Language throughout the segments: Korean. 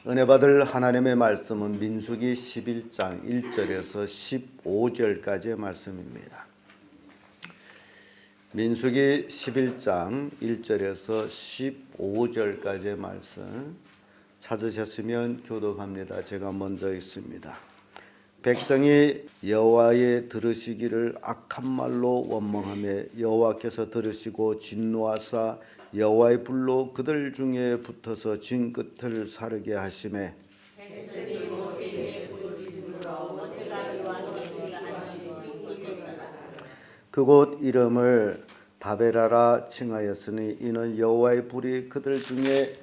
은혜 받을 하나님의 말씀은 민수기 11장 1절에서 15절까지의 말씀입니다. 민수기 11장 1절에서 15절까지의 말씀 찾으셨으면 교독합니다. 제가 먼저 읽습니다. 백성이 여호와의 들으시기를 악한 말로 원망하며 여호와께서 들으시고 진노하사 여호와의 불로 그들 중에 붙어서 진 끝을 사르게 하시매 그곳 이름을 다베라라 칭하였으니 이는 여호와의 불이 그들 중에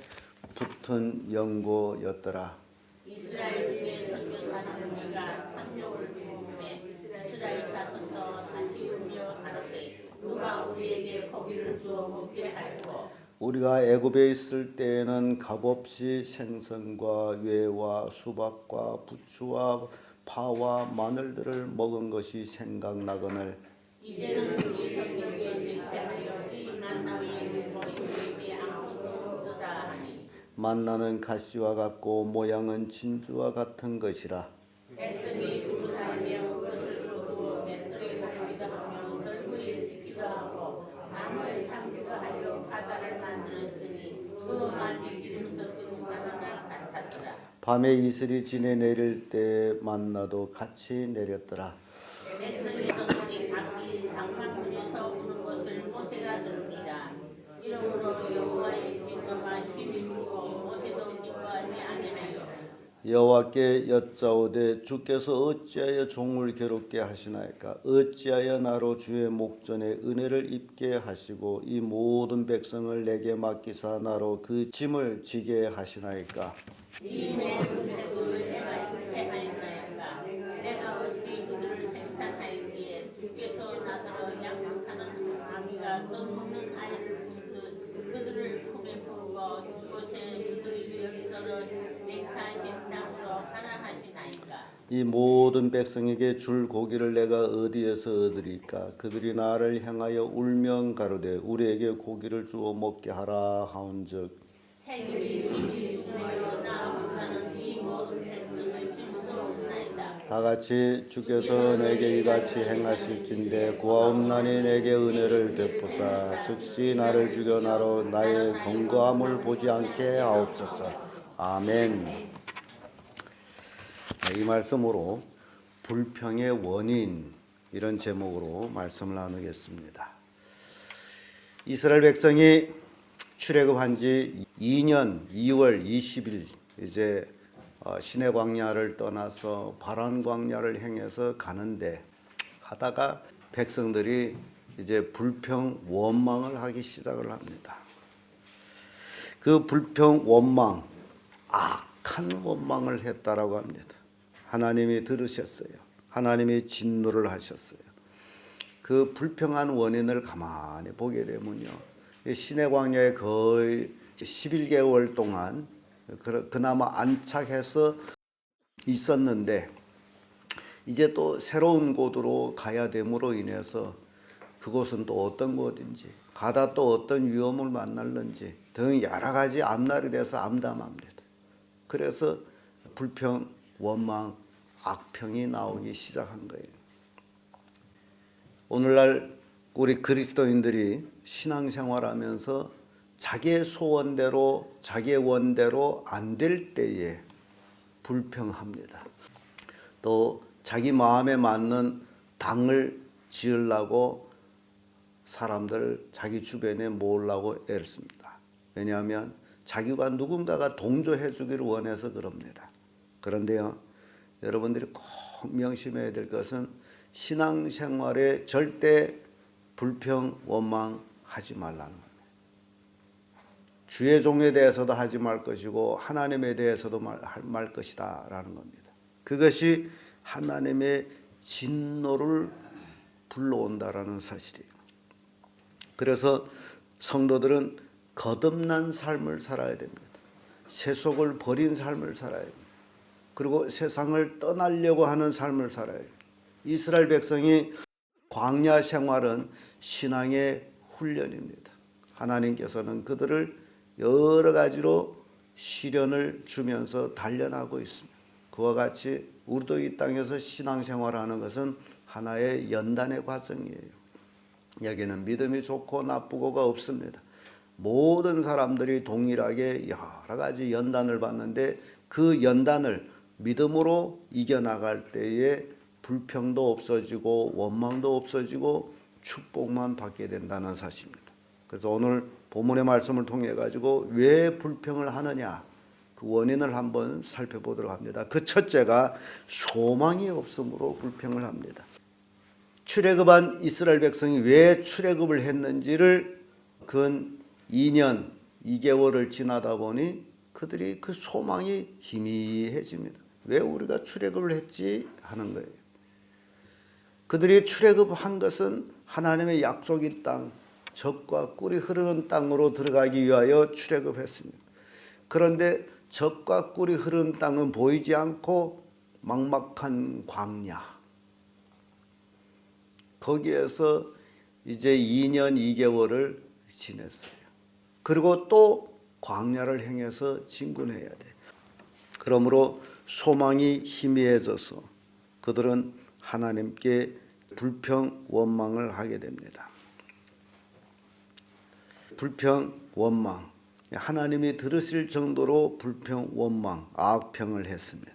붙은 연고였더라. 이스라엘 중에 선교사는 우리가 탐욕을 품음에 이스라엘 자손도 다시 울며 가로되 누가 우리에게 고기를 주어 먹게 할꼬. 우리가 애굽에 있을 때에는 값없이 생선과 외와 수박과 부추와 파와 마늘들을 먹은 것이 생각나거늘 이제는 우리 성경에 실패하여 이 만나 위에 물고 우리에게 아무것도 없도다 하니 만나는 가시와 같고 모양은 진주와 같은 것이라. 백성이 두루다니며 그것을 거두어 맷돌에 가리기도 하며 절구에 짓기도 하고 나무에 삼기도 하여 과자를 만들었으니 그 맛이 기름 섞인 과자나 같았더라. 밤에 이슬이 지내 내릴 때 만나도 같이 내렸더라. 백성이 전문이 각기 장막 중에서 우는 것을 모세가 들으니라. 이러므로 여호와의 진노가 심히 불고 모세도 기뻐하지 아니하여 여호와께 여짜오되 주께서 어찌하여 종을 괴롭게 하시나이까? 어찌하여 나로 주의 목전에 은혜를 입게 하시고 이 모든 백성을 내게 맡기사 나로 그 짐을 지게 하시나이까? 이 모든 백성을 내가 율폐하였나이까? 내가 어찌 그들을 생산하였기에 주께서 나더러 양육하는 아비가 젖먹는 아이를 품듯 그들을 품에 부르고 그곳에 그들이 열저러 맹사하신 땅으로 가라 하시나이까? 이 모든 백성에게 줄 고기를 내가 어디에서 얻으리까? 그들이 나를 향하여 울면 가로되 우리에게 고기를 주어 먹게 하라 하온즉 책임이 심히 주여 나 혼자는 이 모든 백성을 질 수 없나이다. 다같이 주께서 내게 이같이 행하실진대 구하옵나니 내게 은혜를 베푸사 즉시 나를 죽여 나로 나의 경거함을 보지 않게 하옵소서. 아멘. 이 말씀으로 불평의 원인 이런 제목으로 말씀을 나누겠습니다. 이스라엘 백성이 출애굽한 지 2년 2월 20일 이제 시내 광야를 떠나서 바란 광야를 행해서 가는데 하다가 백성들이 이제 불평 원망을 하기 시작을 합니다. 그 불평 원망 악한 원망을 했다라고 합니다. 하나님이 들으셨어요. 하나님이 진노를 하셨어요. 그 불평한 원인을 가만히 보게 되면요. 시내 광야에 거의 11개월 동안 그나마 안착해서 있었는데 이제 또 새로운 곳으로 가야 됨으로 인해서 그곳은 또 어떤 곳인지 가다 또 어떤 위험을 만날는지 등 여러 가지 앞날에 대해서 암담합니다. 그래서 불평, 원망, 악평이 나오기 시작한 거예요. 오늘날 우리 그리스도인들이 신앙생활하면서 자기의 소원대로 자기의 원대로 안 될 때에 불평합니다. 또 자기 마음에 맞는 당을 지으려고 사람들 자기 주변에 모으려고 애를 씁니다. 왜냐하면 자기가 누군가가 동조해 주기를 원해서 그럽니다. 그런데요, 여러분들이 꼭 명심해야 될 것은 신앙생활에 절대 불평, 원망하지 말라는 겁니다. 주의 종에 대해서도 하지 말 것이고 하나님에 대해서도 말 것이다 라는 겁니다. 그것이 하나님의 진노를 불러온다라는 사실이에요. 그래서 성도들은 거듭난 삶을 살아야 됩니다. 세속을 버린 삶을 살아야 됩니다. 그리고 세상을 떠나려고 하는 삶을 살아야 됩니다. 이스라엘 백성이 광야 생활은 신앙의 훈련입니다. 하나님께서는 그들을 여러 가지로 시련을 주면서 단련하고 있습니다. 그와 같이 우리도 이 땅에서 신앙생활하는 것은 하나의 연단의 과정이에요. 여기는 믿음이 좋고 나쁘고가 없습니다. 모든 사람들이 동일하게 여러 가지 연단을 받는데 그 연단을 믿음으로 이겨나갈 때에 불평도 없어지고 원망도 없어지고 축복만 받게 된다는 사실입니다. 그래서 오늘 본문의 말씀을 통해 가지고 왜 불평을 하느냐 그 원인을 한번 살펴보도록 합니다. 그 첫째가 소망이 없음으로 불평을 합니다. 출애굽한 이스라엘 백성이 왜 출애굽을 했는지를 근 2년 2개월을 지나다 보니 그들이 그 소망이 희미해집니다. 왜 우리가 출애굽을 했지 하는 거예요. 그들이 출애굽한 것은 하나님의 약속의 땅, 젖과 꿀이 흐르는 땅으로 들어가기 위하여 출애굽했습니다. 그런데 젖과 꿀이 흐르는 땅은 보이지 않고 막막한 광야. 거기에서 이제 2년 2개월을 지냈어요. 그리고 또 광야를 행해서 진군해야 돼. 그러므로 소망이 희미해져서 그들은 하나님께 불평 원망을 하게 됩니다. 불평 원망, 하나님이 들으실 정도로 불평 원망 악평을 했습니다.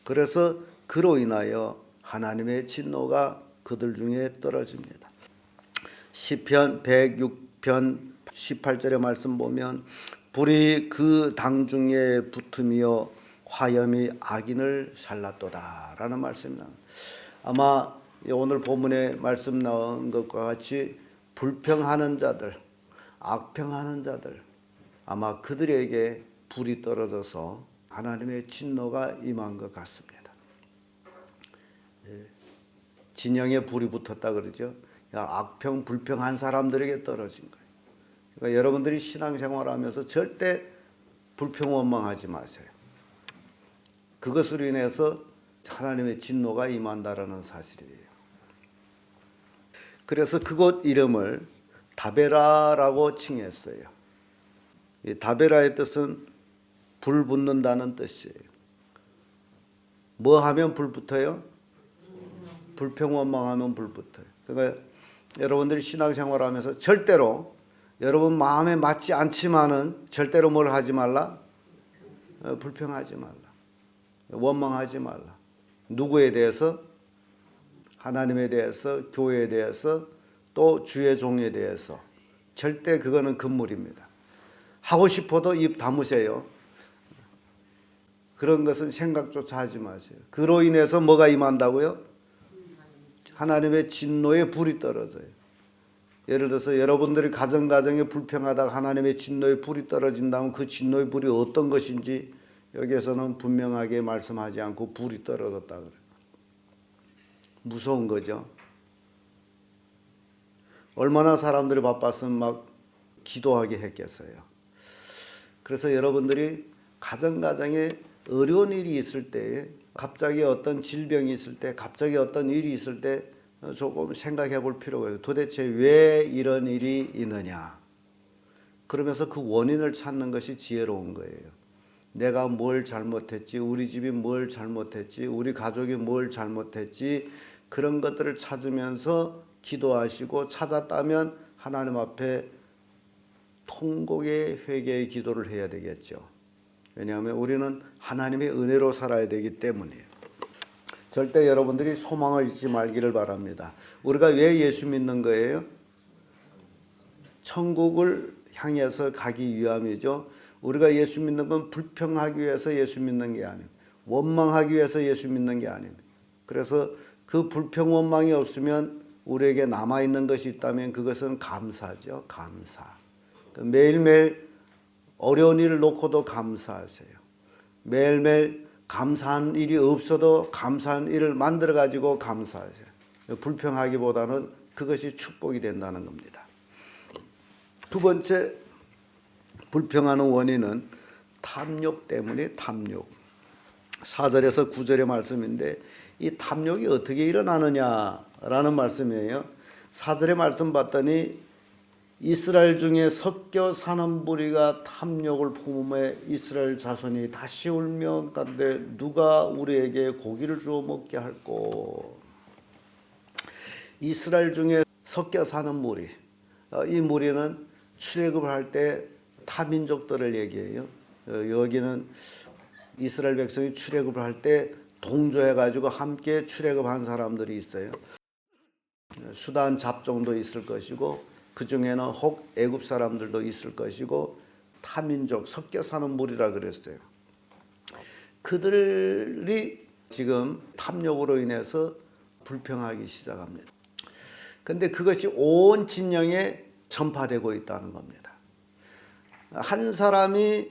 그래서 그로 인하여 하나님의 진노가 그들 중에 떨어집니다. 시편 106편 18절의 말씀 보면 불이 그 당 중에 붙으며 화염이 악인을 살랐도다 라는 말씀이 나옵니다. 아마 오늘 본문에 말씀 나온 것과 같이 불평하는 자들, 악평하는 자들 아마 그들에게 불이 떨어져서 하나님의 진노가 임한 것 같습니다. 진영에 불이 붙었다 그러죠. 악평, 불평한 사람들에게 떨어진 거예요. 그러니까 여러분들이 신앙생활하면서 절대 불평 원망하지 마세요. 그것으로 인해서 하나님의 진노가 임한다라는 사실이에요. 그래서 그곳 이름을 다베라라고 칭했어요. 이 다베라의 뜻은 불 붙는다는 뜻이에요. 뭐 하면 불 붙어요? 불평 원망하면 불 붙어요. 그러니까 여러분들이 신앙생활하면서 절대로 여러분 마음에 맞지 않지만은 절대로 뭘 하지 말라? 불평하지 말라. 원망하지 말라. 누구에 대해서? 하나님에 대해서, 교회에 대해서, 또 주의 종에 대해서. 절대 그거는 금물입니다. 하고 싶어도 입 다무세요. 그런 것은 생각조차 하지 마세요. 그로 인해서 뭐가 임한다고요? 하나님의 진노의 불이 떨어져요. 예를 들어서 여러분들이 가정에 불평하다가 하나님의 진노의 불이 떨어진다면 그 진노의 불이 어떤 것인지 여기에서는 분명하게 말씀하지 않고 불이 떨어졌다 그래요. 무서운 거죠. 얼마나 사람들이 바빴으면 막 기도하게 했겠어요. 그래서 여러분들이 가정에 어려운 일이 있을 때, 갑자기 어떤 질병이 있을 때, 갑자기 어떤 일이 있을 때 조금 생각해 볼 필요가 있어요. 도대체 왜 이런 일이 있느냐. 그러면서 그 원인을 찾는 것이 지혜로운 거예요. 내가 뭘 잘못했지, 우리 집이 뭘 잘못했지, 우리 가족이 뭘 잘못했지, 그런 것들을 찾으면서 기도하시고 찾았다면 하나님 앞에 통곡의 회개의 기도를 해야 되겠죠. 왜냐하면 우리는 하나님의 은혜로 살아야 되기 때문이에요. 절대 여러분들이 소망을 잊지 말기를 바랍니다. 우리가 왜 예수 믿는 거예요? 천국을 향해서 가기 위함이죠. 우리가 예수 믿는 건 불평하기 위해서 예수 믿는 게 아닙니다. 원망하기 위해서 예수 믿는 게 아닙니다. 그래서 그 불평 원망이 없으면 우리에게 남아있는 것이 있다면 그것은 감사죠. 감사. 매일매일 어려운 일을 놓고도 감사하세요. 매일매일 감사한 일이 없어도 감사한 일을 만들어 가지고 감사하세요. 불평하기보다는 그것이 축복이 된다는 겁니다. 두 번째 불평하는 원인은 탐욕 때문에 탐욕. 4절에서 9절의 말씀인데 이 탐욕이 어떻게 일어나느냐라는 말씀이에요. 4절의 말씀 봤더니 이스라엘 중에 섞여 사는 무리가 탐욕을 품음에 이스라엘 자손이 다시 울며 간데 누가 우리에게 고기를 주어 먹게 할꼬. 이스라엘 중에 섞여 사는 무리, 이 무리는 출애굽을 할 때 타민족들을 얘기해요. 여기는 이스라엘 백성이 출애굽을 할 때 동조해 가지고 함께 출애굽한 사람들이 있어요. 수단 잡종도 있을 것이고 그 중에는 혹 애굽 사람들도 있을 것이고 타민족 섞여 사는 무리라 그랬어요. 그들이 지금 탐욕으로 인해서 불평하기 시작합니다. 근데 그것이 온 진영에 전파되고 있다는 겁니다. 한 사람이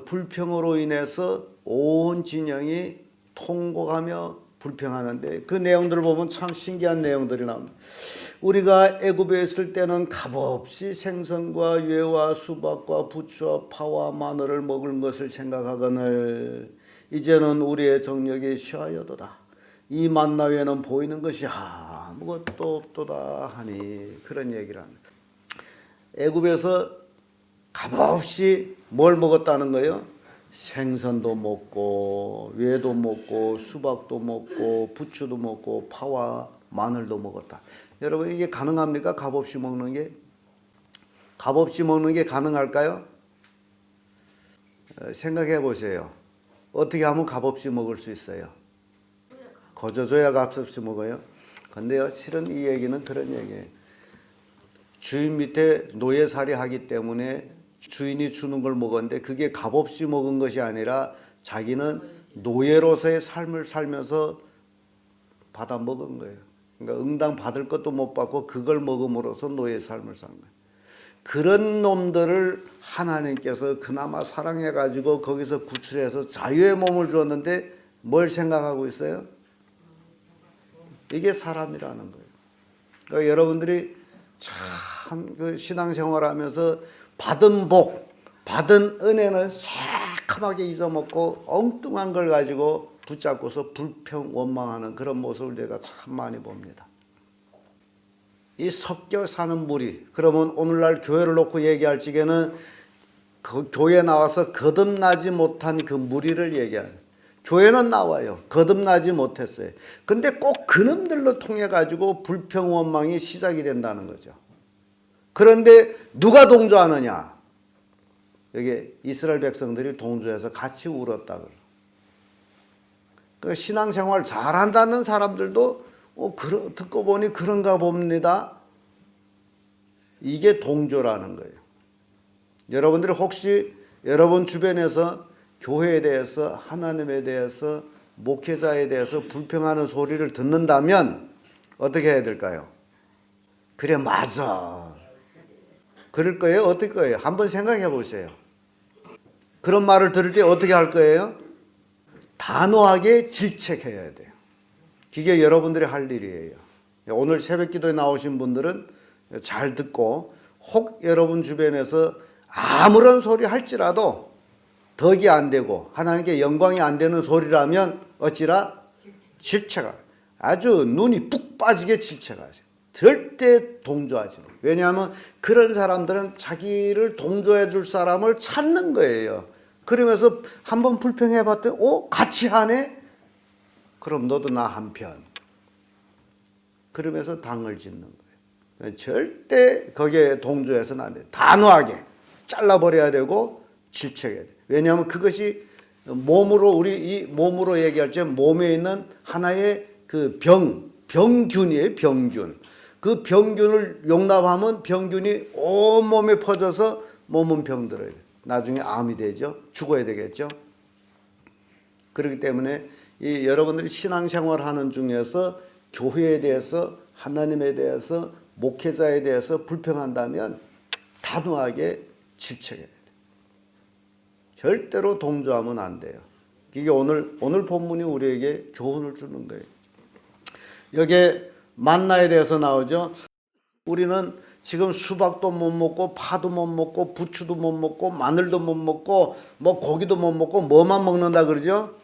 불평으로 인해서 온 진영이 통곡하며 불평하는데 그 내용들을 보면 참 신기한 내용들이 나옵니다. 우리가 애굽에 있을 때는 값없이 생선과 뇌와 수박과 부추와 파와 마늘을 먹을 것을 생각하거늘 이제는 우리의 정력이 쉬하여도다. 이 만나 외에는 보이는 것이 아무것도 없도다 하니 그런 얘기를 합니다. 애굽에서 값없이 뭘 먹었다는 거예요? 생선도 먹고 외도 먹고 수박도 먹고 부추도 먹고 파와 마늘도 먹었다. 여러분 이게 가능합니까? 값없이 먹는 게? 값없이 먹는 게 가능할까요? 생각해 보세요. 어떻게 하면 값없이 먹을 수 있어요? 거저줘야 값없이 먹어요. 근데요 실은 이 얘기는 그런 얘기예요. 주인 밑에 노예살이 하기 때문에 주인이 주는 걸 먹었는데 그게 값없이 먹은 것이 아니라 자기는 노예로서의 삶을 살면서 받아 먹은 거예요. 그러니까 응당 받을 것도 못 받고 그걸 먹음으로써 노예 삶을 산 거예요. 그런 놈들을 하나님께서 그나마 사랑해가지고 거기서 구출해서 자유의 몸을 주었는데 뭘 생각하고 있어요? 이게 사람이라는 거예요. 그러니까 여러분들이 참 그 신앙생활하면서 받은 복, 받은 은혜는 새카맣게 잊어먹고 엉뚱한 걸 가지고 붙잡고서 불평 원망하는 그런 모습을 제가 참 많이 봅니다. 이 섞여 사는 무리, 그러면 오늘날 교회를 놓고 얘기할 적에는 그 교회에 나와서 거듭나지 못한 그 무리를 얘기해요. 교회는 나와요. 거듭나지 못했어요. 근데 꼭 그놈들로 통해 가지고 불평 원망이 시작이 된다는 거죠. 그런데 누가 동조하느냐? 여기 이스라엘 백성들이 동조해서 같이 울었다. 그 신앙생활 잘한다는 사람들도 듣고 보니 그런가 봅니다. 이게 동조라는 거예요. 여러분들이 혹시 여러분 주변에서 교회에 대해서 하나님에 대해서 목회자에 대해서 불평하는 소리를 듣는다면 어떻게 해야 될까요? 그래 맞아. 그럴 거예요? 어떨 거예요? 한번 생각해 보세요. 그런 말을 들을 때 어떻게 할 거예요? 단호하게 질책해야 돼요. 그게 여러분들이 할 일이에요. 오늘 새벽기도에 나오신 분들은 잘 듣고 혹 여러분 주변에서 아무런 소리 할지라도 덕이 안 되고 하나님께 영광이 안 되는 소리라면 어찌라? 질책하. 아주 눈이 푹 빠지게 질책하세요. 절대 동조하지 마. 왜냐하면 그런 사람들은 자기를 동조해 줄 사람을 찾는 거예요. 그러면서 한번 불평해 봤더니 같이 하네? 그럼 너도 나 한편. 그러면서 당을 짓는 거예요. 절대 거기에 동조해서는 안 돼요. 단호하게 잘라버려야 되고 질책해야 돼요. 왜냐하면 그것이 몸으로 우리 이 몸으로 얘기할 때 몸에 있는 하나의 그 병균이에요. 병균. 그 병균을 용납하면 병균이 온 몸에 퍼져서 몸은 병들어요. 나중에 암이 되죠. 죽어야 되겠죠. 그렇기 때문에 이 여러분들이 신앙생활 하는 중에서 교회에 대해서 하나님에 대해서 목회자에 대해서 불평한다면 단호하게 질책해야 돼요. 절대로 동조하면 안 돼요. 이게 오늘 본문이 우리에게 교훈을 주는 거예요. 여기에 만나에 대해서 나오죠. 우리는 지금 수박도 못 먹고 파도 못 먹고 부추도 못 먹고 마늘도 못 먹고 뭐 고기도 못 먹고 뭐만 먹는다 그러죠?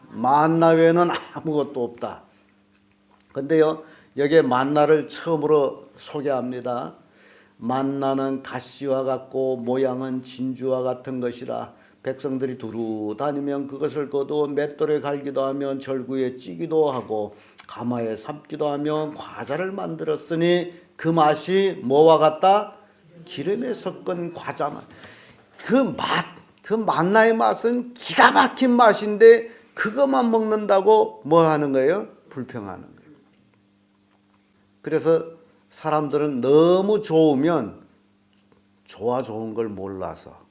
만나 외에는 아무것도 없다. 근데요 여기에 만나를 처음으로 소개합니다. 만나는 가시와 같고 모양은 진주와 같은 것이라. 백성들이 두루 다니면 그것을 거두어 맷돌에 갈기도 하면 절구에 찌기도 하고 가마에 삶기도 하며 과자를 만들었으니 그 맛이 뭐와 같다? 기름에 섞은 과자만. 그 만나의 맛은 기가 막힌 맛인데 그것만 먹는다고 뭐 하는 거예요? 불평하는 거예요. 그래서 사람들은 너무 좋으면 좋은 걸 몰라서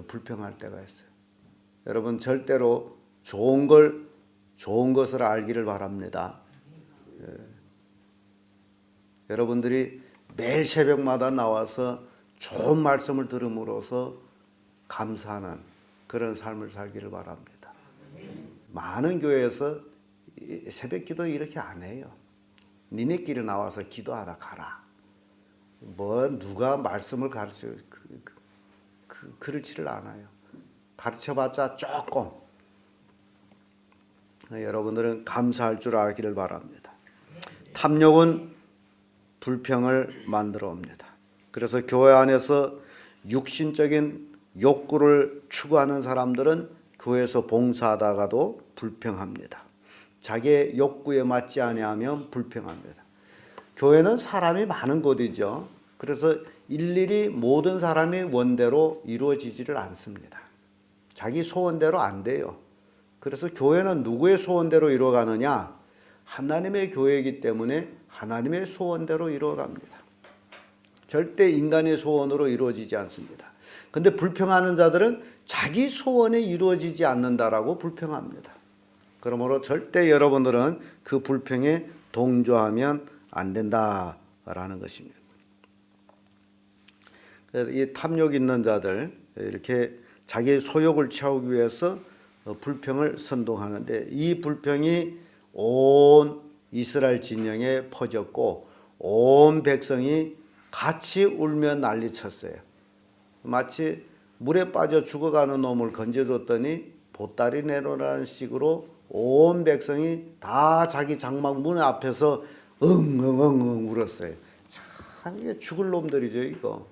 불평할 때가 있어요. 여러분 절대로 좋은 것을 알기를 바랍니다. 여러분들이 매일 새벽마다 나와서 좋은 말씀을 들음으로써 감사하는 그런 삶을 살기를 바랍니다. 많은 교회에서 새벽기도 이렇게 안 해요. 니네끼리 나와서 기도하다 가라. 누가 말씀을 가르쳐 그렇지를 않아요. 가르쳐봤자 조금. 여러분들은 감사할 줄 알기를 바랍니다. 탐욕은 불평을 만들어 옵니다. 그래서 교회 안에서 육신적인 욕구를 추구하는 사람들은 교회에서 봉사하다가도 불평합니다. 자기의 욕구에 맞지 아니하면 불평합니다. 교회는 사람이 많은 곳이죠. 그래서 일일이 모든 사람이 원대로 이루어지지를 않습니다. 자기 소원대로 안 돼요. 그래서 교회는 누구의 소원대로 이루어가느냐? 하나님의 교회이기 때문에 하나님의 소원대로 이루어갑니다. 절대 인간의 소원으로 이루어지지 않습니다. 근데 불평하는 자들은 자기 소원이 이루어지지 않는다라고 불평합니다. 그러므로 절대 여러분들은 그 불평에 동조하면 안 된다라는 것입니다. 이 탐욕 있는 자들 이렇게 자기의 소욕을 채우기 위해서 불평을 선동하는데 이 불평이 온 이스라엘 진영에 퍼졌고 온 백성이 같이 울며 난리쳤어요. 마치 물에 빠져 죽어가는 놈을 건져줬더니 보따리 내놓으라는 식으로 온 백성이 다 자기 장막 문 앞에서 응응응응 울었어요. 참 이게 죽을 놈들이죠 이거.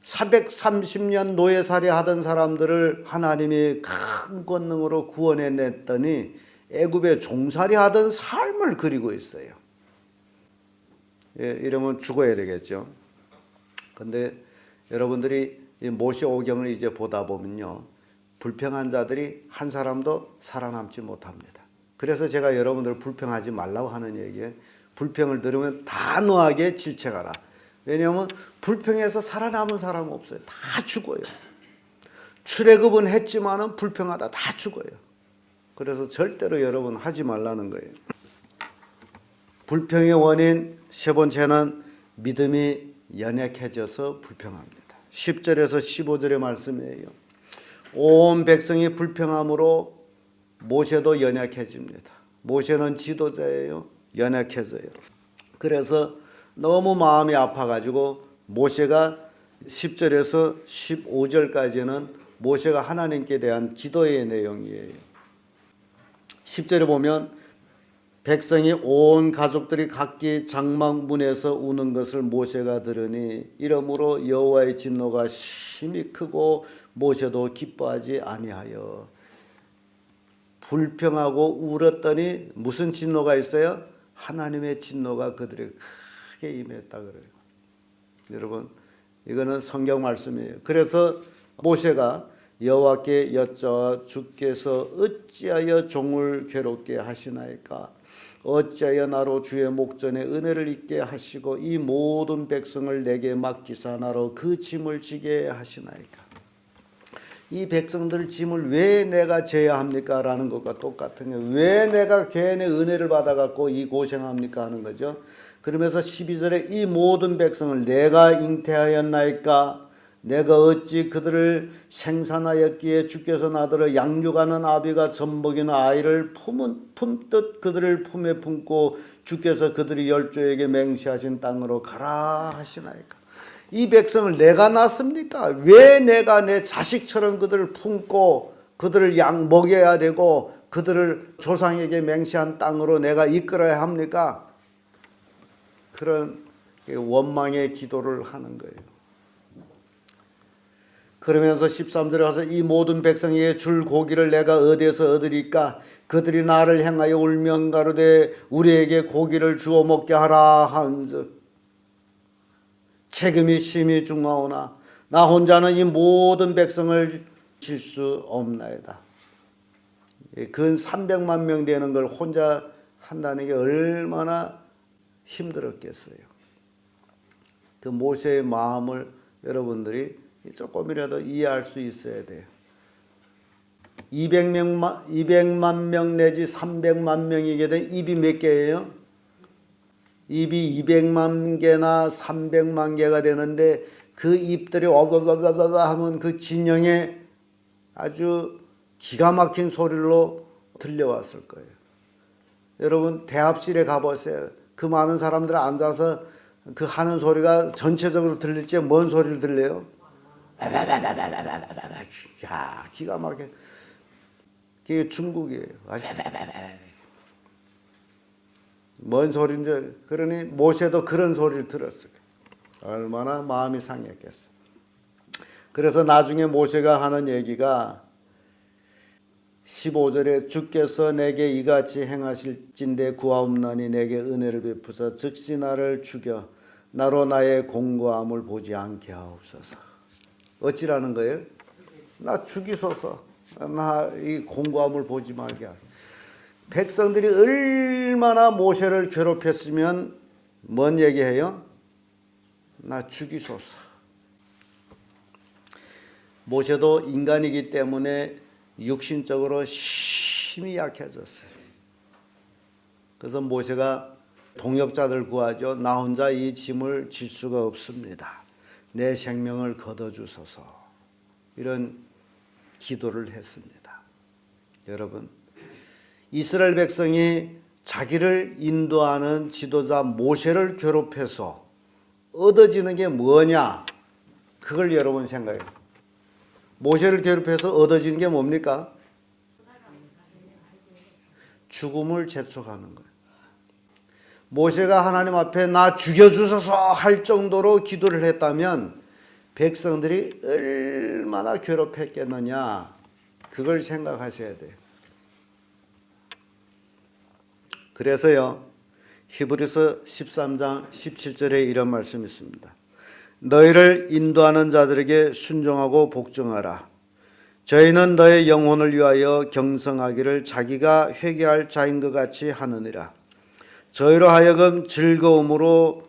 430년 노예살이 하던 사람들을 하나님이 큰 권능으로 구원해냈더니 애굽에 종살이 하던 삶을 그리고 있어요. 이러면 죽어야 되겠죠. 근데 여러분들이 이 모세오경을 이제 보다 보면요. 불평한 자들이 한 사람도 살아남지 못합니다. 그래서 제가 여러분들 불평하지 말라고 하는 얘기예요. 불평을 들으면 단호하게 질책하라. 왜냐하면 불평해서 살아남은 사람은 없어요. 다 죽어요. 출애굽은 했지만은 불평하다 다 죽어요. 그래서 절대로 여러분 하지 말라는 거예요. 불평의 원인 세 번째는 믿음이 연약해져서 불평합니다. 10절에서 15절의 말씀이에요. 온 백성이 불평함으로 모세도 연약해집니다. 모세는 지도자예요. 연약해져요. 그래서 너무 마음이 아파가지고 모세가 10절에서 15절까지는 모세가 하나님께 대한 기도의 내용이에요. 10절에 보면 백성이 온 가족들이 각기 장막 문에서 우는 것을 모세가 들으니 이러므로 여호와의 진노가 심히 크고 모세도 기뻐하지 아니하여. 불평하고 울었더니 무슨 진노가 있어요? 하나님의 진노가 그들에게 크게 임했다 그래요. 여러분 이거는 성경 말씀이에요. 그래서 모세가 여호와께 여짜와 주께서 어찌하여 종을 괴롭게 하시나이까? 어찌하여 나로 주의 목전에 은혜를 잊게 하시고 이 모든 백성을 내게 맡기사 나로 그 짐을 지게 하시나이까? 이 백성들 짐을 왜 내가 져야 합니까? 라는 것과 똑같은 거예요. 왜 내가 괜히 은혜를 받아갖고 이 고생합니까? 하는 거죠. 그러면서 12절에 이 모든 백성을 내가 잉태하였나이까? 내가 어찌 그들을 생산하였기에 주께서 나더러 양육하는 아비가 젖먹이는 아이를 품듯 그들을 품에 품고 주께서 그들이 열조에게 맹세하신 땅으로 가라 하시나이까? 이 백성을 내가 낳습니까? 왜 내가 내 자식처럼 그들을 품고 그들을 먹여야 되고 그들을 조상에게 맹세한 땅으로 내가 이끌어야 합니까? 그런 원망의 기도를 하는 거예요. 그러면서 13절에 가서 이 모든 백성에게 줄 고기를 내가 어디에서 얻으리까? 그들이 나를 향하여 울면 가로되 우리에게 고기를 주어 먹게 하라 한즉 책임이 심히 중하오나 나 혼자는 이 모든 백성을 질 수 없나이다. 근 300만 명 되는 걸 혼자 한다는 게 얼마나 힘들었겠어요. 그 모세의 마음을 여러분들이 조금이라도 이해할 수 있어야 돼요. 200만 명 내지 300만 명이게 된 입이 몇 개예요? 입이 200만 개나 300만 개가 되는데 그 입들이 어거거거거 하면 그 진영에 아주 기가 막힌 소리로 들려왔을 거예요. 여러분 대합실에 가보세요. 그 많은 사람들 앉아서 그 하는 소리가 전체적으로 들릴지 뭔 소리를 들려요? 야, 기가 막혀. 그게 중국이에요. 뭔 소리인지. 그러니 모세도 그런 소리를 들었어요. 얼마나 마음이 상했겠어. 그래서 나중에 모세가 하는 얘기가 15절에 주께서 내게 이같이 행하실진대 구하옵나니 내게 은혜를 베푸사 즉시 나를 죽여 나로 나의 공고함을 보지 않게 하옵소서. 어찌라는 거예요? 나 죽이소서. 나 이 공고함을 보지 말게 하소서. 백성들이 얼마나 모세를 괴롭혔으면 뭔 얘기해요? 나 죽이소서. 모세도 인간이기 때문에 육신적으로 심히 약해졌어요. 그래서 모세가 동역자들 구하죠. 나 혼자 이 짐을 질 수가 없습니다. 내 생명을 거둬주소서. 이런 기도를 했습니다. 여러분, 이스라엘 백성이 자기를 인도하는 지도자 모세를 괴롭혀서 얻어지는 게 뭐냐? 그걸 여러분 생각해요. 모세를 괴롭혀서 얻어지는 게 뭡니까? 죽음을 재촉하는 거예요. 모세가 하나님 앞에 나 죽여주소서 할 정도로 기도를 했다면 백성들이 얼마나 괴롭혔겠느냐, 그걸 생각하셔야 돼요. 그래서요, 히브리서 13장 17절에 이런 말씀이 있습니다. 너희를 인도하는 자들에게 순종하고 복종하라. 저희는 너의 영혼을 위하여 경성하기를 자기가 회개할 자인 것 같이 하느니라. 저희로 하여금 즐거움으로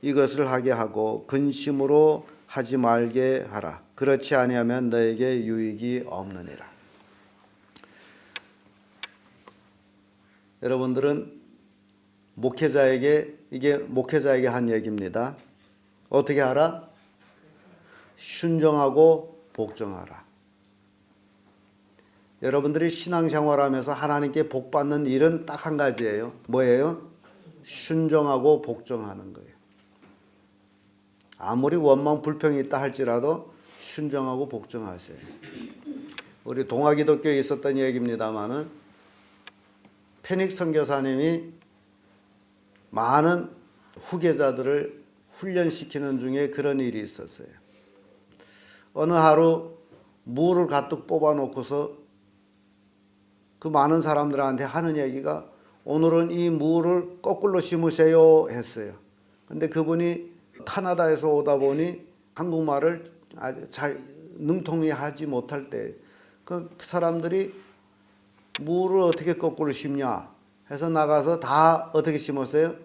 이것을 하게 하고 근심으로 하지 말게 하라. 그렇지 아니하면 너에게 유익이 없느니라. 여러분들은 이게 목회자에게 한 얘기입니다. 어떻게 하라? 순종하고 복종하라. 여러분들이 신앙생활하면서 하나님께 복받는 일은 딱 한 가지예요. 뭐예요? 순종하고 복종하는 거예요. 아무리 원망 불평이 있다 할지라도 순종하고 복종하세요. 우리 동아기독교에 있었던 얘기입니다마는 페닉 선교사님이 많은 후계자들을 훈련시키는 중에 그런 일이 있었어요. 어느 하루 무를 가득 뽑아놓고서 그 많은 사람들한테 하는 얘기가 오늘은 이 무를 거꾸로 심으세요 했어요. 근데 그분이 카나다에서 오다 보니 한국말을 아주 잘 능통히 하지 못할 때 그 사람들이 무를 어떻게 거꾸로 심냐 해서 나가서 다 어떻게 심었어요?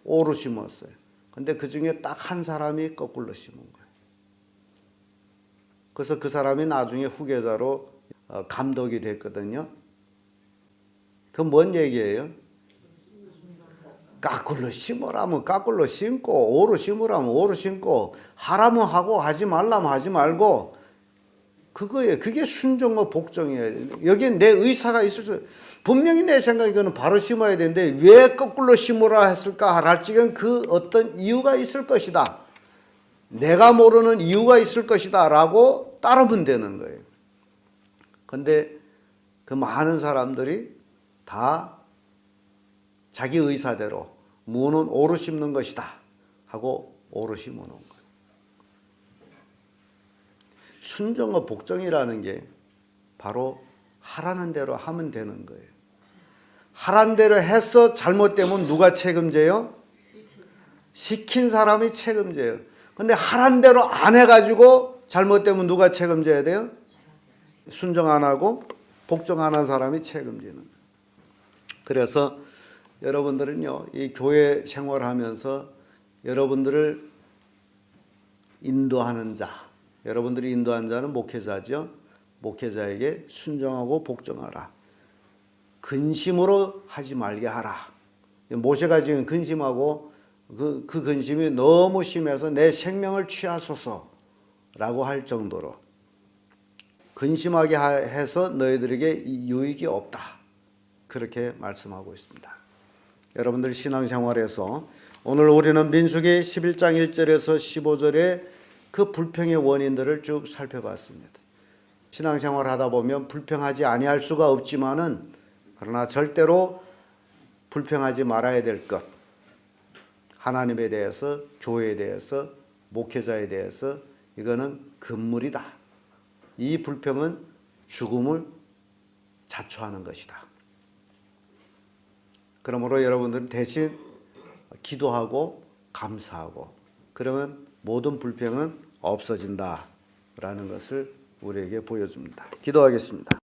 오로 심었어요. 근데 그 중에 딱 한 사람이 거꾸로 심은 거예요. 그래서 그 사람이 나중에 후계자로 감독이 됐거든요. 그건 뭔 얘기예요? 거꾸로 심으라면 거꾸로 심고 오로 심으라면 오로 심고 하라면 하고 하지 말라면 하지 말고 그거예요. 그게 순종과 복종이에요. 여기에 내 의사가 있을 수 분명히 내 생각에 이거는 바로 심어야 되는데 왜 거꾸로 심으라 했을까 할지는 그 어떤 이유가 있을 것이다. 내가 모르는 이유가 있을 것이다 라고 따르면 되는 거예요. 그런데 그 많은 사람들이 다 자기 의사대로 무는 오로 심는 것이다. 하고 오롯이 무는 거예요. 순종과 복종이라는 게 바로 하라는 대로 하면 되는 거예요. 하라는 대로 해서 잘못되면 누가 책임져요? 시킨 사람이 책임져요. 근데 하라는 대로 안 해가지고 잘못되면 누가 책임져야 돼요? 순종 안 하고 복종 안 한 사람이 책임지는 거예요. 그래서 여러분들은요, 이 교회 생활하면서 여러분들을 인도하는 자, 여러분들이 인도하는 자는 목회자죠. 목회자에게 순종하고 복종하라. 근심으로 하지 말게 하라. 모세가 지금 근심하고 그 근심이 너무 심해서 내 생명을 취하소서라고 할 정도로 근심하게 해서 너희들에게 유익이 없다. 그렇게 말씀하고 있습니다. 여러분들 신앙생활에서 오늘 우리는 민수기 11장 1절에서 15절의 그 불평의 원인들을 쭉 살펴봤습니다. 신앙생활 하다 보면 불평하지 아니할 수가 없지만은 그러나 절대로 불평하지 말아야 될 것, 하나님에 대해서, 교회에 대해서, 목회자에 대해서 이거는 금물이다. 이 불평은 죽음을 자초하는 것이다. 그러므로 여러분들은 대신 기도하고 감사하고 그러면 모든 불평은 없어진다라는 것을 우리에게 보여줍니다. 기도하겠습니다.